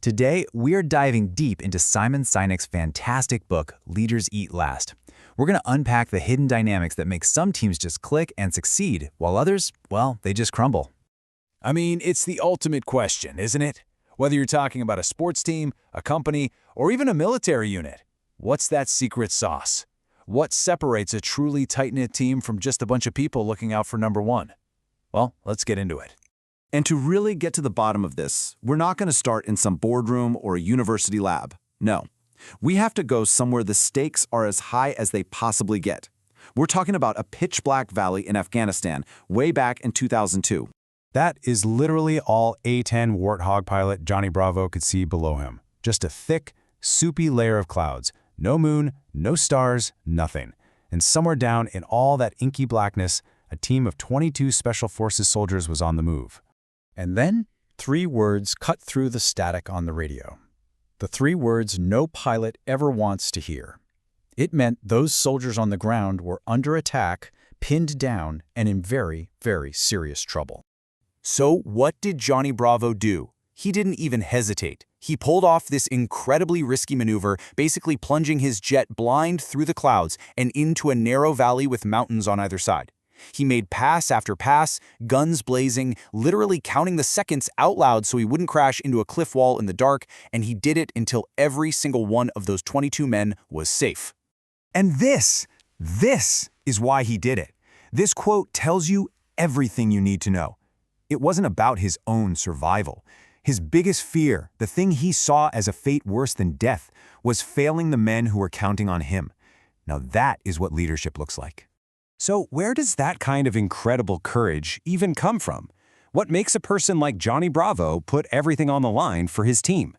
Today, we're diving deep into Simon Sinek's fantastic book, Leaders Eat Last. We're going to unpack the hidden dynamics that make some teams just click and succeed, while others, well, they just crumble. I mean, it's the ultimate question, isn't it? Whether you're talking about a sports team, a company, or even a military unit. What's that secret sauce? What separates a truly tight-knit team from just a bunch of people looking out for number one? Well, let's get into it. And to really get to the bottom of this, we're not going to start in some boardroom or a university lab. No. We have to go somewhere the stakes are as high as they possibly get. We're talking about a pitch-black valley in Afghanistan way back in 2002. That is literally all A-10 Warthog pilot Johnny Bravo could see below him. Just a thick, soupy layer of clouds. No moon, no stars, nothing. And somewhere down in all that inky blackness, a team of 22 Special Forces soldiers was on the move. And then, 3 words cut through the static on the radio. The 3 words no pilot ever wants to hear. It meant those soldiers on the ground were under attack, pinned down, and in very, very serious trouble. So what did Johnny Bravo do? He didn't even hesitate. He pulled off this incredibly risky maneuver, basically plunging his jet blind through the clouds and into a narrow valley with mountains on either side. He made pass after pass, guns blazing, literally counting the seconds out loud so he wouldn't crash into a cliff wall in the dark, and he did it until every single one of those 22 men was safe. And this is why he did it. This quote tells you everything you need to know. It wasn't about his own survival. His biggest fear, the thing he saw as a fate worse than death, was failing the men who were counting on him. Now that is what leadership looks like. So where does that kind of incredible courage even come from? What makes a person like Johnny Bravo put everything on the line for his team?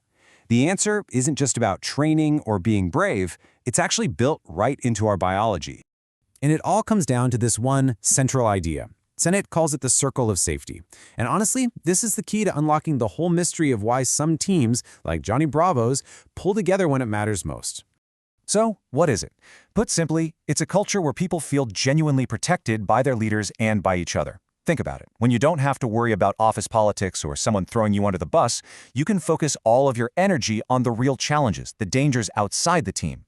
The answer isn't just about training or being brave, it's actually built right into our biology. And it all comes down to this one central idea. Sinek calls it the circle of safety. And honestly, this is the key to unlocking the whole mystery of why some teams, like Johnny Bravo's, pull together when it matters most. So, what is it? Put simply, it's a culture where people feel genuinely protected by their leaders and by each other. Think about it. When you don't have to worry about office politics or someone throwing you under the bus, you can focus all of your energy on the real challenges, the dangers outside the team.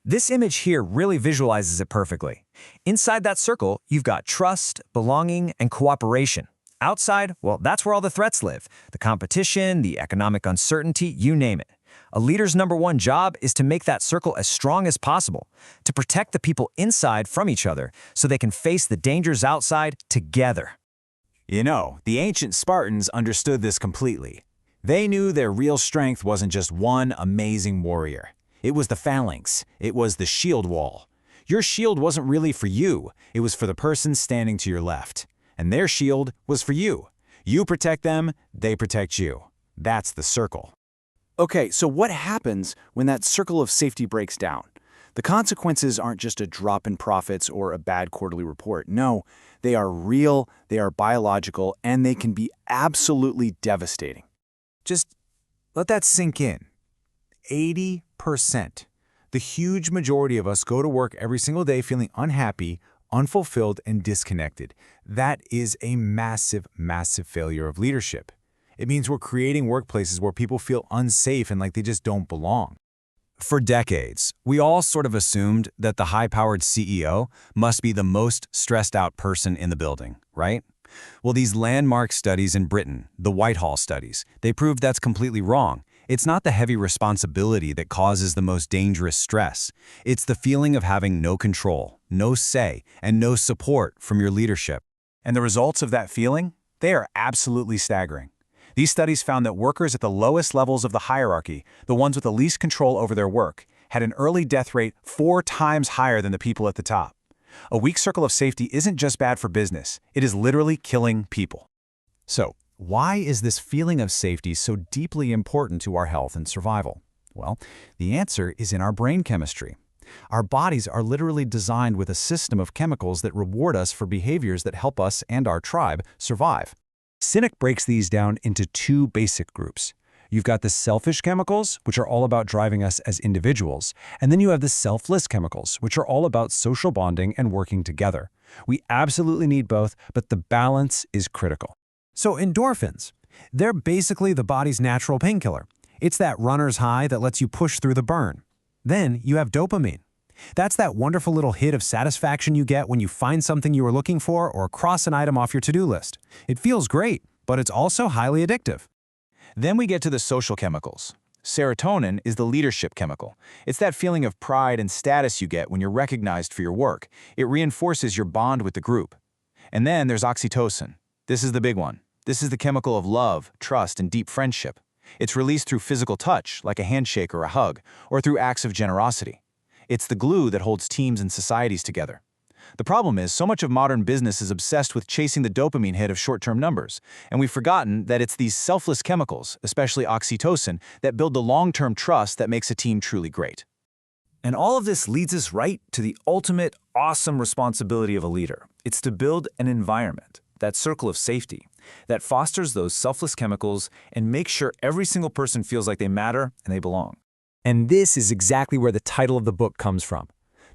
This image here really visualizes it perfectly. Inside that circle, you've got trust, belonging, and cooperation. Outside, well, that's where all the threats live. The competition, the economic uncertainty, you name it. A leader's #1 job is to make that circle as strong as possible, to protect the people inside from each other so they can face the dangers outside together. You know, the ancient Spartans understood this completely. They knew their real strength wasn't just one amazing warrior. It was the phalanx. It was the shield wall. Your shield wasn't really for you. It was for the person standing to your left. And their shield was for you. You protect them, they protect you. That's the circle. Okay, so what happens when that circle of safety breaks down? The consequences aren't just a drop in profits or a bad quarterly report. No, they are real, they are biological, and they can be absolutely devastating. Just let that sink in. 80%. The huge majority of us go to work every single day feeling unhappy, unfulfilled, and disconnected. That is a massive, massive failure of leadership. It means we're creating workplaces where people feel unsafe and like they just don't belong. For decades, we all sort of assumed that the high-powered CEO must be the most stressed out person in the building, right? Well, these landmark studies in Britain, the Whitehall studies, they proved that's completely wrong. It's not the heavy responsibility that causes the most dangerous stress. It's the feeling of having no control, no say, and no support from your leadership. And the results of that feeling? They are absolutely staggering. These studies found that workers at the lowest levels of the hierarchy, the ones with the least control over their work, had an early death rate 4 times higher than the people at the top. A weak circle of safety isn't just bad for business, it is literally killing people. So, why is this feeling of safety so deeply important to our health and survival? Well, the answer is in our brain chemistry. Our bodies are literally designed with a system of chemicals that reward us for behaviors that help us and our tribe survive. Sinek breaks these down into 2 basic groups. You've got the selfish chemicals, which are all about driving us as individuals, and then you have the selfless chemicals, which are all about social bonding and working together. We absolutely need both, but the balance is critical. So endorphins, they're basically the body's natural painkiller. It's that runner's high that lets you push through the burn. Then you have dopamine. That's that wonderful little hit of satisfaction you get when you find something you were looking for or cross an item off your to-do list. It feels great, but it's also highly addictive. Then we get to the social chemicals. Serotonin is the leadership chemical. It's that feeling of pride and status you get when you're recognized for your work. It reinforces your bond with the group. And then there's oxytocin. This is the big one. This is the chemical of love, trust, and deep friendship. It's released through physical touch, like a handshake or a hug, or through acts of generosity. It's the glue that holds teams and societies together. The problem is, so much of modern business is obsessed with chasing the dopamine hit of short-term numbers, and we've forgotten that it's these selfless chemicals, especially oxytocin, that build the long-term trust that makes a team truly great. And all of this leads us right to the ultimate awesome responsibility of a leader. It's to build an environment, that circle of safety, that fosters those selfless chemicals and makes sure every single person feels like they matter and they belong. And this is exactly where the title of the book comes from.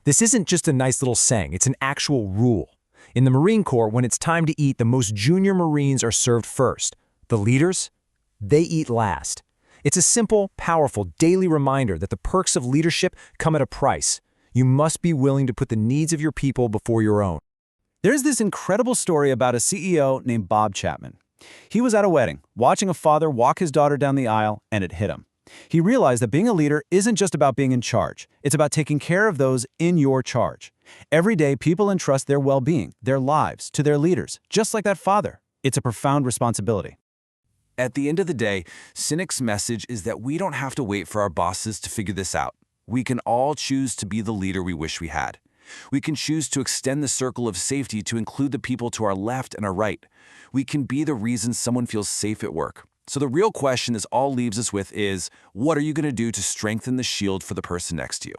This isn't just a nice little saying, it's an actual rule. In the Marine Corps, when it's time to eat, the most junior Marines are served first. The leaders, they eat last. It's a simple, powerful, daily reminder that the perks of leadership come at a price. You must be willing to put the needs of your people before your own. There's this incredible story about a CEO named Bob Chapman. He was at a wedding, watching a father walk his daughter down the aisle, and it hit him. He realized that being a leader isn't just about being in charge. It's about taking care of those in your charge. Every day, people entrust their well-being, their lives, to their leaders, just like that father. It's a profound responsibility. At the end of the day, Sinek's message is that we don't have to wait for our bosses to figure this out. We can all choose to be the leader we wish we had. We can choose to extend the circle of safety to include the people to our left and our right. We can be the reason someone feels safe at work. So the real question this all leaves us with is, what are you going to do to strengthen the shield for the person next to you?